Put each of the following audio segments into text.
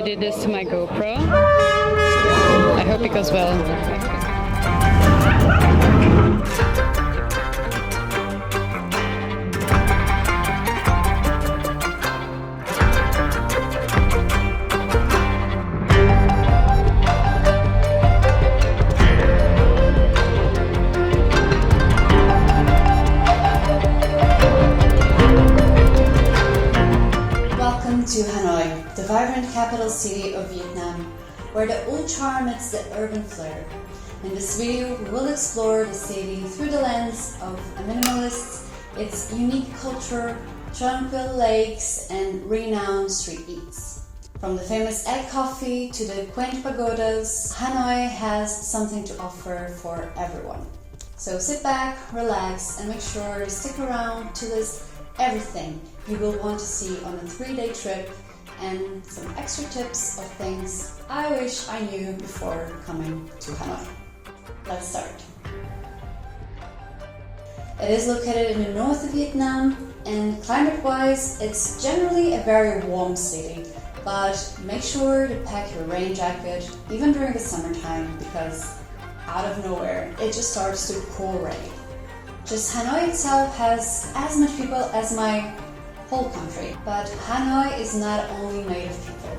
I did this to my GoPro. I hope it goes well. Welcome to Hanoi, the vibrant capital city of Vietnam, where the old charm meets the urban flair. In this video, we will explore the city through the lens of a minimalist, its unique culture, tranquil lakes, and renowned street eats. From the famous egg coffee to the quaint pagodas, Hanoi has something to offer for everyone. So sit back, relax, and make sure to stick around to list everything you will want to see on a 3-day trip and some extra tips of things I wish I knew before coming to Hanoi. Let's start. It is located in the north of Vietnam, and climate-wise it's generally a very warm city, but make sure to pack your rain jacket even during the summertime, because out of nowhere it just starts to pour rain. Just Hanoi itself has as much people as my whole country, but Hanoi is not only made of people.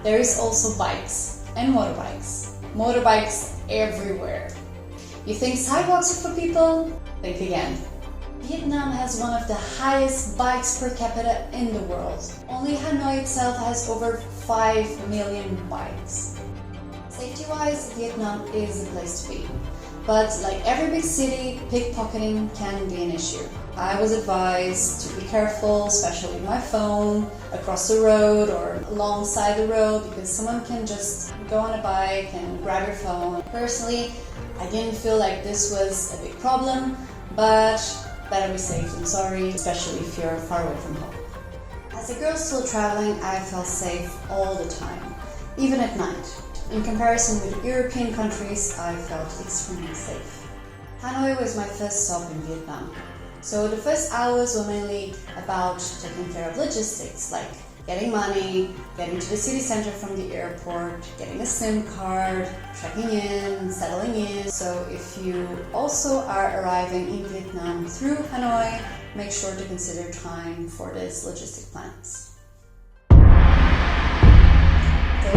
There is also bikes and motorbikes. Motorbikes everywhere. You think sidewalks are for people? Think again. Vietnam has one of the highest bikes per capita in the world. Only Hanoi itself has over 5 million bikes. Safety-wise, Vietnam is the place to be. But like every big city, pickpocketing can be an issue. I was advised to be careful, especially with my phone, across the road or alongside the road, because someone can just go on a bike and grab your phone. Personally, I didn't feel like this was a big problem, but better be safe than sorry, especially if you're far away from home. As a girl still traveling, I felt safe all the time, even at night. In comparison with European countries, I felt extremely safe. Hanoi was my first stop in Vietnam. So the first hours were mainly about taking care of logistics, like getting money, getting to the city center from the airport, getting a SIM card, checking in, settling in. So if you also are arriving in Vietnam through Hanoi, make sure to consider time for these logistic plans. Day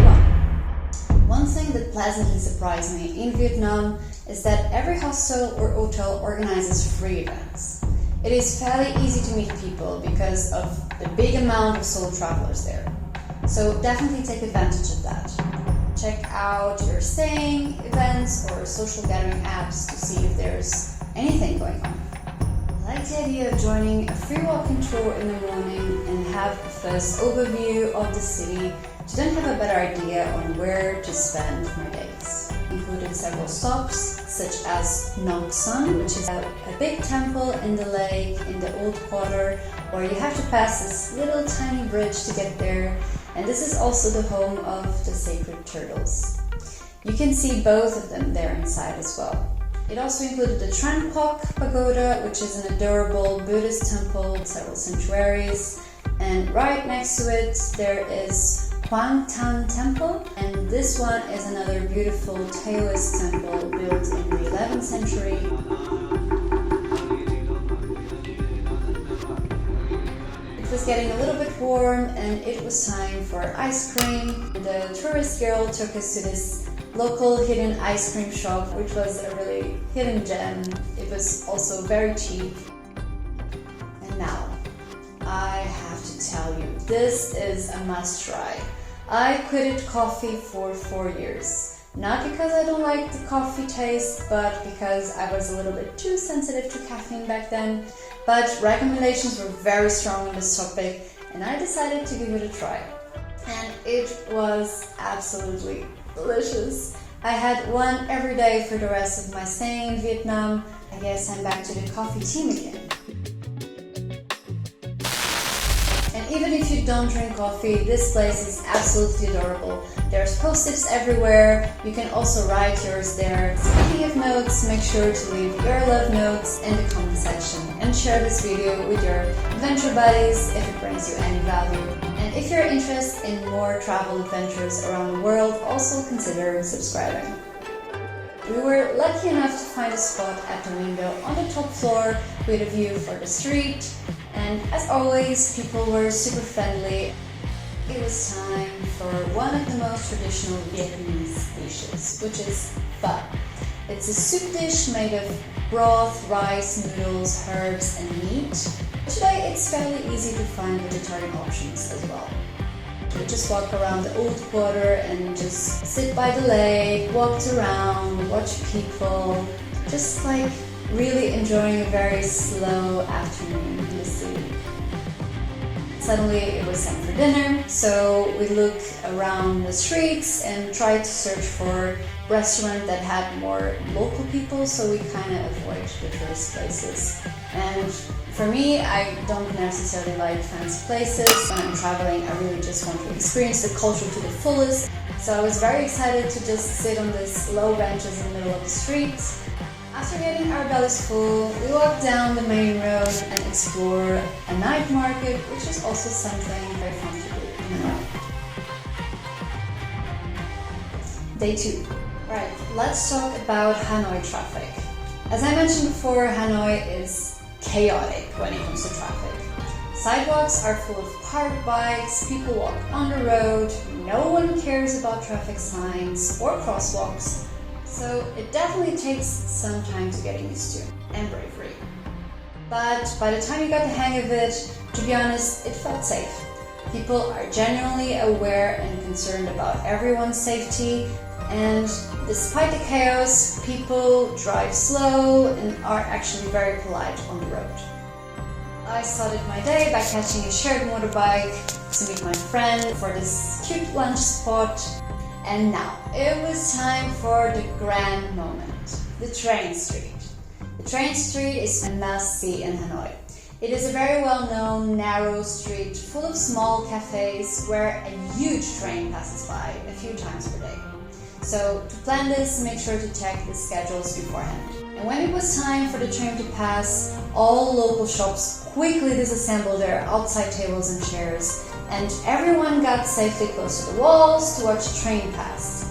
1. One thing that pleasantly surprised me in Vietnam is that every hostel or hotel organizes free events. It is fairly easy to meet people because of the big amount of solo travelers there. So definitely take advantage of that. Check out your staying events or social gathering apps to see if there's anything going on. I like the idea of joining a free walking tour in the morning and have a first overview of the city to then have a better idea on where to spend my days. Included several stops, such as Nong Son, which is a big temple in the lake in the old quarter, where you have to pass this little tiny bridge to get there, and this is also the home of the sacred turtles. You can see both of them there inside as well. It also included the Tran Pok Pagoda, which is an adorable Buddhist temple with several sanctuaries, and right next to it there is Quang Tan Temple, and this one is another beautiful Taoist temple built in the 11th century. It was getting a little bit warm and it was time for ice cream. The tourist girl took us to this local hidden ice cream shop, which was a really hidden gem. It was also very cheap. And now, I have to tell you, this is a must try. I quitted coffee for 4 years. Not because I don't like the coffee taste, but because I was a little bit too sensitive to caffeine back then. But recommendations were very strong on this topic, and I decided to give it a try. And it was absolutely delicious. I had one every day for the rest of my stay in Vietnam. I guess I'm back to the coffee team again. And even if you don't drink coffee, this place is absolutely adorable. There's post-its everywhere. You can also write yours there. Speaking of notes, make sure to leave your love notes in the comment section and share this video with your adventure buddies if it brings you any value. And And if you're interested in more travel adventures around the world, also consider subscribing. We were lucky enough to find a spot at the window on the top floor with a view for the street, and as always, people were super friendly. It was time for one of the most traditional Vietnamese dishes, which is pho. It's a soup dish made of broth, rice, noodles, herbs, and meat. Today it's fairly easy to find vegetarian options as well. We just walk around the old quarter and just sit by the lake, walked around, watch people, just like really enjoying a very slow afternoon in the city. Suddenly it was time for dinner, so we looked around the streets and tried to search for a restaurant that had more local people, so we kind of avoid the tourist places. And for me, I don't necessarily like fancy places. When I'm traveling, I really just want to experience the culture to the fullest. So I was very excited to just sit on these low benches in the middle of the street. After getting our bellies full, we walked down the main road and explore a night market, which is also something very fun to do in Hanoi. Day 2. Alright, let's talk about Hanoi traffic. As I mentioned before, Hanoi is chaotic when it comes to traffic. Sidewalks are full of parked bikes, people walk on the road, no one cares about traffic signs or crosswalks. So it definitely takes some time to get used to, and bravery. But by the time you got the hang of it, to be honest, it felt safe. People are genuinely aware and concerned about everyone's safety, and despite the chaos, people drive slow and are actually very polite on the road. I started my day by catching a shared motorbike to meet my friend for this cute lunch spot. And now, it was time for the grand moment, the train street. The train street is a must-see in Hanoi. It is a very well-known, narrow street full of small cafes where a huge train passes by a few times per day. So, to plan this, make sure to check the schedules beforehand. And when it was time for the train to pass, all local shops quickly disassembled their outside tables and chairs, and everyone got safely close to the walls to watch the train pass.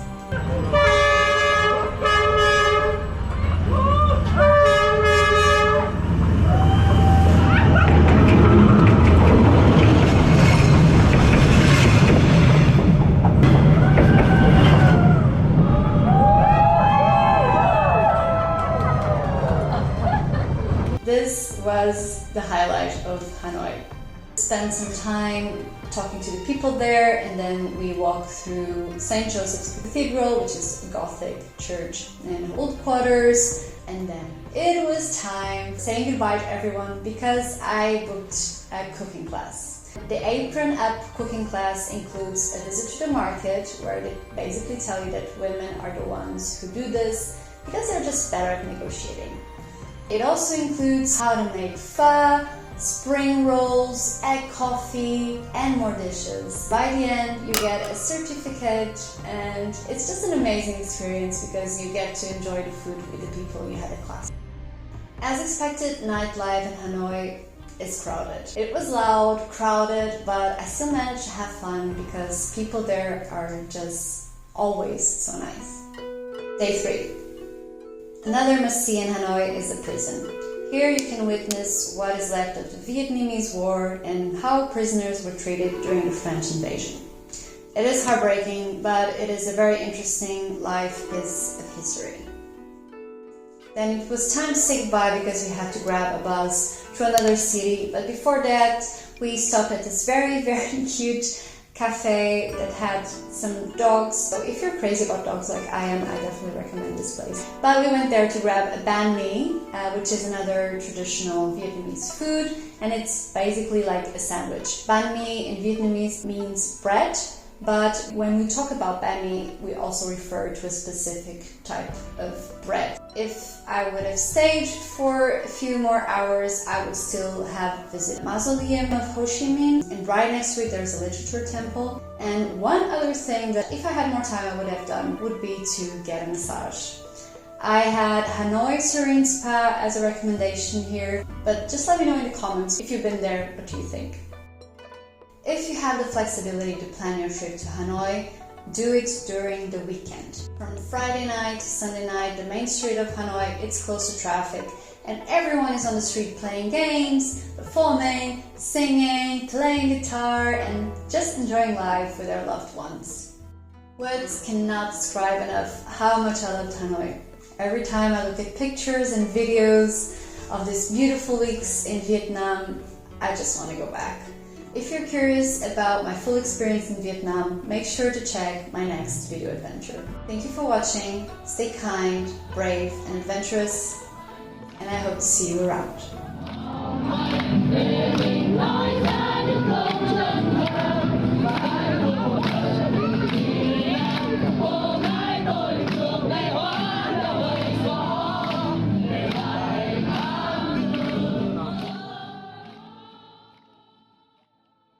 This was the highlight of Hanoi. Spent some time talking to the people there, and then we walked through St. Joseph's Cathedral, which is a Gothic church in old quarters, and then it was time saying goodbye to everyone because I booked a cooking class. The Apron Up cooking class includes a visit to the market where they basically tell you that women are the ones who do this because they're just better at negotiating. It also includes how to make pho, spring rolls, egg coffee, and more dishes. By the end, you get a certificate, and it's just an amazing experience because you get to enjoy the food with the people you had at class. As expected, nightlife in Hanoi is crowded. It was loud, crowded, but I still managed to have fun because people there are just always so nice. Day 3. Another must-see in Hanoi is the prison. Here you can witness what is left of the Vietnamese War and how prisoners were treated during the French invasion. It is heartbreaking, but it is a very interesting life piece of history. Then it was time to say goodbye because we had to grab a bus to another city, but before that we stopped at this very, very cute cafe that had some dogs. So if you're crazy about dogs like I am, I definitely recommend this place. But we went there to grab a banh mi, which is another traditional Vietnamese food, and it's basically like a sandwich. Banh mi in Vietnamese means bread, but when we talk about banh mi, we also refer to a specific type of bread. If I would have stayed for a few more hours, I would still have visited Mausoleum of Ho Chi Minh, and right next to it there's a literature temple. And one other thing that if I had more time I would have done would be to get a massage. I had Hanoi Serene Spa as a recommendation here, but just let me know in the comments if you've been there, what do you think? If you have the flexibility to plan your trip to Hanoi, do it during the weekend. From Friday night to Sunday night, the main street of Hanoi, it's close to traffic and everyone is on the street playing games, performing, singing, playing guitar and just enjoying life with their loved ones. Words cannot describe enough how much I loved Hanoi. Every time I look at pictures and videos of these beautiful weeks in Vietnam, I just want to go back. If you're curious about my full experience in Vietnam, make sure to check my next video adventure. Thank you for watching, stay kind, brave and adventurous, and I hope to see you around.